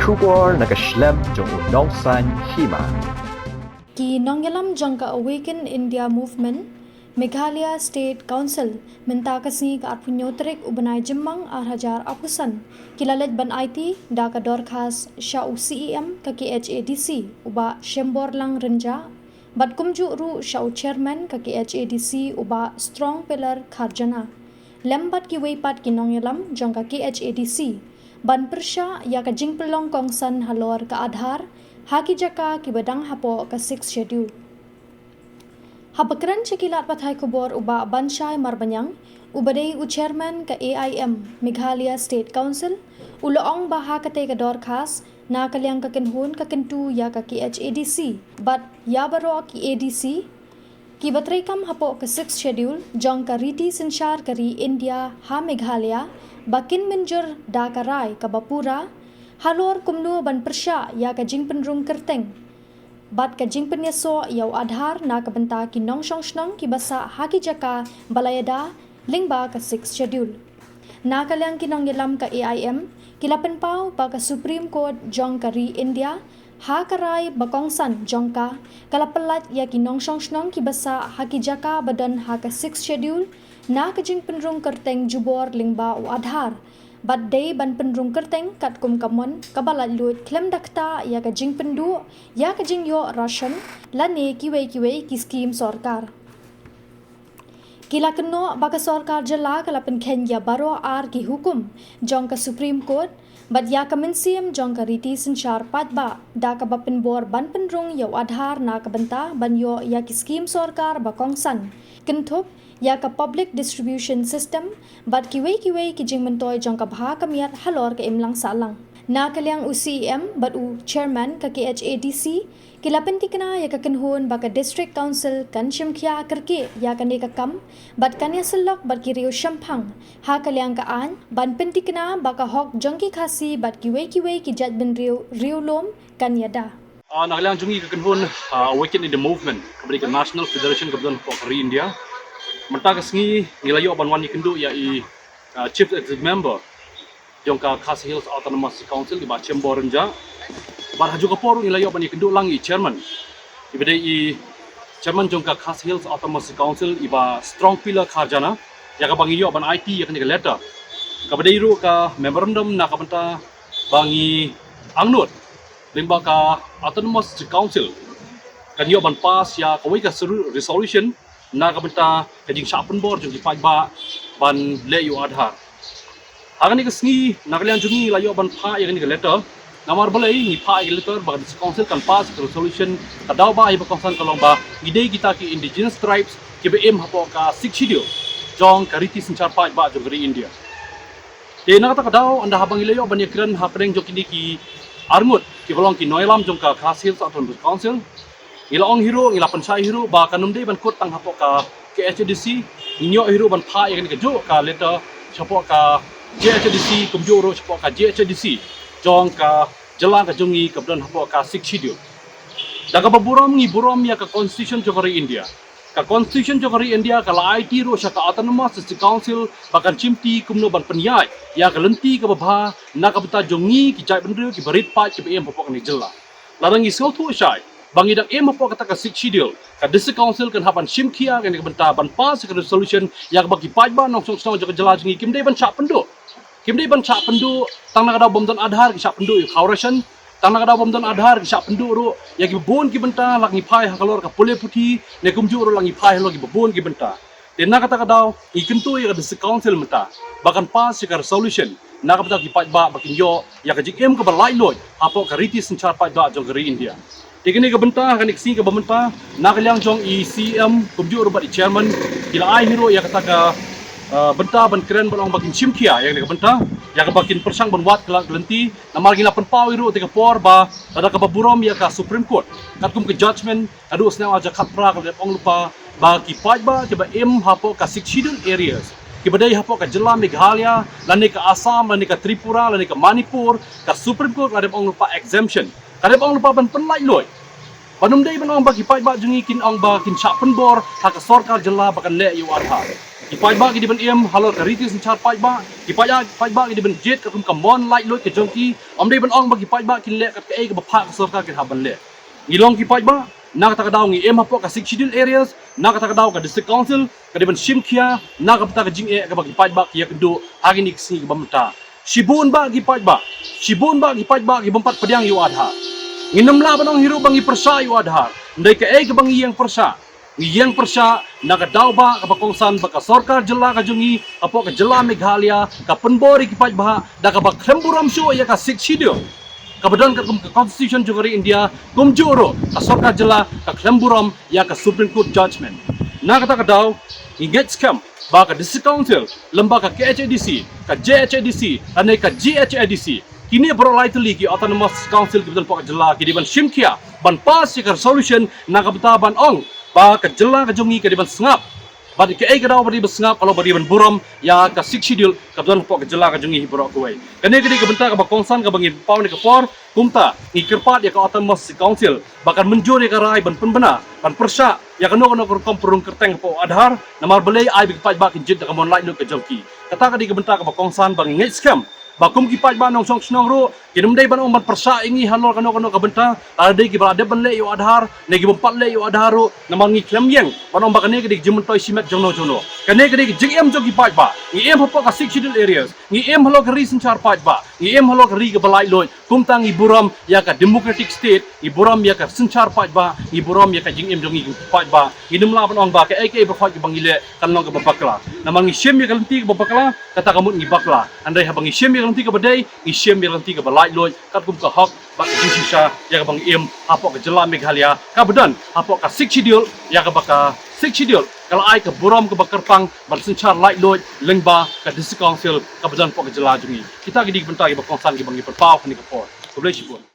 Shubor nakaslem jong unong san hima. Ki nongyalam jangka Awaken India Movement, Meghalaya State Council minta kasih ke arpunyotrek ubanai jemang arhajar apusan kilalet ban IT da ka dorkas syau CEM ke KHADC uba shembor lang renja bat kumju ru syau chairman ke KHADC uba strong pillar kharjana lembat ki weipat ki nongyalam jangka KHADC ban persya ya ka jingpelong kongsan halor ke adhar haki jaka ki badang hapo ke 6 schedule. Habakran cekilat pathai kubor uba Banshai Marbanyang, ubadai chairman ke AIM Meghalaya State Council, uloong baha kate ke dorkas na kalyang kakenhun kakentu ya ka KHADC, but yabaro ki ADC, ki batrekam hapo ke 6 schedule, jong ka riti sensyar kari India ha Meghalaya, bakin menjur da karai ka Bapura, halor kumnu ban persya ya ka jingpenrung kerteng. Bat ka jingpen yaso yaw adhar na kabenta ki nong shong shnong ki basa haki jaka balayada lingba ka 6 schedule. Na kalyang kinong yalam ka AIM kilapen pau pa ka Supreme Court jong kari India ha karay bakongsan jong ka kalapalat ya ki nong shong shnong ki basa haki jaka badan ha ka 6 schedule na ka jingpen rung kerteng jubor lingba o adhar. Bat day ban penrung kerteng kat kum kamon kabalat lut klem dakta ya ka jing pendu ya ka jing yo ration lane kiwe ki skim sorkar kila keno baka sorkar jala kala pen Kenya baro ar ki hukum jong ka Supreme Court bat ya ka mensiam jong ka riti sensyar patba da ka bapen bor ban penrung yo adhar na ka benta ban yo ya ki skim sorkar bakongsan kentup ya ka public distribution system bat kiwe ki jing mentoy jong ka bha kamiat halor ka imlang salang na kalyang UCEM bat u chairman ka KHADC kilapen tikna ya ka kenhun baka district council kan shimkhya karke ya ka ne ka kam bat kanya selok bat kiriu shampang ha kalyang ka an ban pentikna baka hok jong ki khasi bat kiwe ki judgment riu lom kan yada Nakalang jungi ka kenhun Awaken in the Movement kabri ka National Federation kabdan for India Menta kesengi ngilayo banwan ni kendu ya chief executive member jong ka Khasi Hills Autonomous Council di ba Chembor renja bar haju kapor ngilayo ban ni kendu lang chairman ibade chairman jong ka Khasi Hills Autonomous Council iba strong pillar kharjana ya ka bangiyo ban IT ya kan letter kabade iru ka memorandum na kabanta bangi angnut limba ka Autonomous Council kan yo ban pass ya kawai ka resolution na kabenta kajing syapen bor jung kipai ba ban le yu adhar agani kesngi nakalian jungi layo ban pha yang ni letter namar balai ni pha letter ba council kan pass resolution kadaw ba ai ba konsan kalong ba ide kita ki indigenous tribes ki bm hapo ka 6 schedule jong kariti sencar pa ba jong dari India te na kata kadaw anda habang ilayo ban yakran hapeng jong kini ki arngut ki bolong ki noilam jong ka Khasi Hills Autonomous Council Ilaong hero, ilapan saya hero, bahkan numde ban kot tang hapo ka KHADC, ninyo hero ban pha yang ni kejo ka letter chapo ka JHADC kumjoro chapo ka JHADC, jong ka jalan ka jongi kabdan hapo ka 6 schedule. Daga baburam ni buram ya ka constitution jogari India. Ka constitution jogari India ka IT ro sya ka autonomous council bahkan chimti kumno ban penyai ya ka lenti ka babha na ka beta jongi ki jai bendru ki barit pa ki bem hapo ni jela. Larangi so tu syai Bang idang hapo kata ka 6 schedule ka district council kan hapan shimkia kan benta ban pass ka resolution yang bagi pajba nong song jaga jelajngi kimdei ban chap pendu tang na kada bomdan adhar ki chap pendu khauration tang na kada bomdan adhar ki chap pendu ro ya ki bon ki benta langi phai kalor ka pole puthi ne kumju ro langi phai lo ki bon ki benta denna kata kada ikentu ya district council menta bahkan pass ka resolution na ka ki pajba bakin yo ya ka jim ka balai loy hapo ka riti sencar pajba jogari India Tikini ka benta kan iksi ka benta nakalyang jong ECM kumju rubat chairman kila ai hero ya kata ka benta ban keren balong bakin chimkia yang ka benta ya ka bakin persang ban wat kala gelenti namar gila pen pau hero tika por ba ada ka baburom ya ka Supreme Court kat kum ke judgment adu snau aja khapra ka ong lupa ba ki pajba ke ba em hapo ka 6 schedule areas ki badai hapo ka jela Meghalaya lane ka Assam lane ka Tripura lane ka Manipur ka Supreme Court ada ong lupa exemption kada ong lupa ban penlai loy Banum day banong bagi pai ba jungi kin ong ba kin cha penbor ha ka sarkar jela bakan le yu adha. Ipai ba gidi ban em halor ka riti senchar pai ba pai ba gidi ban jet ka kum kambon light loy ke jongki om day ban ong bagi pai ba kin le ka e ka ba pha ka sarkar ke haban le. Ngilong ki pai ba na ka daw ngi em hapo ka six schedule areas na ka daw ka district council ka diban shimkia na ka ka jing e ka bagi pai ba ki yakdo hagi ni ksi ka bamta. Shibun ba gi pai ba gi bampat padiang yu adha. Nginam la banong hiru bangi persa yu adhar ndai ka e bang yang persa ngiyang persa nakadaw ba kapakongsan baka sarkar jela ka jungi apo ka jela Meghalaya ka penbori ki bah da ka bakremburam syo ya ka siksidio kabadan ka kum ka constitution jogari India kum juro ka sarkar jela ka klemburam ya ka Supreme Court judgment nakata kadaw inget scam ba ka district council lembaga KHADC ka JHADC anai ka GHADC kini berolai teli ki autonomous council ki betul pak jela ki diban shimkia ban pas ki resolution na kapta ban ong ba ka jela ka jungi ka diban sengap ba ki ai ka daw bari sengap kalau bari ban buram ya ka six schedule ka betul pak jela ka jungi hibro ko wai kene ki ka benta ka bakongsan ka bangi paw ni ka for kumta ni kerpat ya ka autonomous council bahkan menjur ya ka rai ban penbena ban persa ya kano kompurung kerteng po adhar namar belai ai bi pat ba ki jid ka mon lai no ka jongki kata ka di ka benta ka bakongsan bang ngai scam bakum ki pai banong song snong ro kinum dai banong ban persa ingi hanor kano ka benta ada ki balade ban le yo adhar ne ki bompat le yo adharo namang ngi klem yang banong bakane ki jimun toy simet jono kane ki jing em jo ki pai ba ngi em hopo ka six schedule areas ngi em halo ka reason char pai ba ngi em halo ka ri ka balai loy kumtang i buram ya ka democratic state i buram ya ka senchar pai ba i buram ya ka jing em jo ngi pai ba nginum la banong ba ka ai ba fai ki bangile kanong ka babakla namang ngi shem ya ka lenti ka babakla kata kamut ngi bakla andai habang ngi shem lanti ka badai isem lanti ka balai loy kat kum ka hak bak sisa ya ka bang em apo ka jela Meghalaya ka bedan apo ka six schedule ya ka baka six schedule kalau ai ka buram ka bakarpang ban senchar light loy lengba ka district council ka bedan po ka jela jungi kita gidi bentai ba kongsan ki bang perpau ni ka por